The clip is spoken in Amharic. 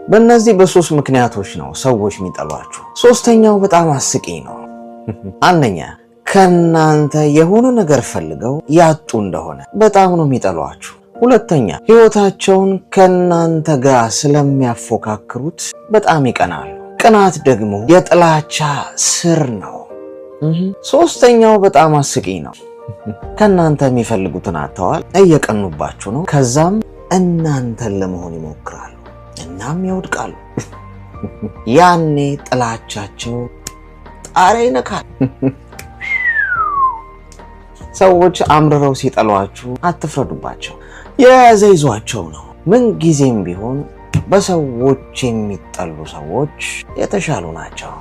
በእነዚህ በሶስት ምክንያቶች ነው ሰዎች የሚጠሏችሁ። ሶስተኛው በጣም አስቂኝ ነው። አንደኛ ከናንተ የሆነ ነገር ፈልገው ያጡ እንደሆነ በጣም ነው የሚጠሏችሁ። ሁለተኛ ህይወታቸውን ከናንተ ጋር ስለሚያፎካክሩት በጣም ይቀናሉ። ቅናት ደግሞ የጥላቻ ስር ነው። ሶስተኛው በጣም አስቂኝ ነው። ከናንተ የሚፈልጉትን አጥተዋል፣ እየቀኑባችሁ ነው። ከዛም እናንተን ለመሆን ይሞክራሉ፣ እናም ያውድቃሉ። ያኔ ጥላቻቸው ጣሪያ ይነካል። ሰዎች አምርረው ሲጠሏችሁ አትፍረዱባቸው። የያዘ ይዟቸው ነው። ምን ጊዜም ቢሆን በሰዎች የሚጠሉ ሰዎች የተሻሉ ናቸው።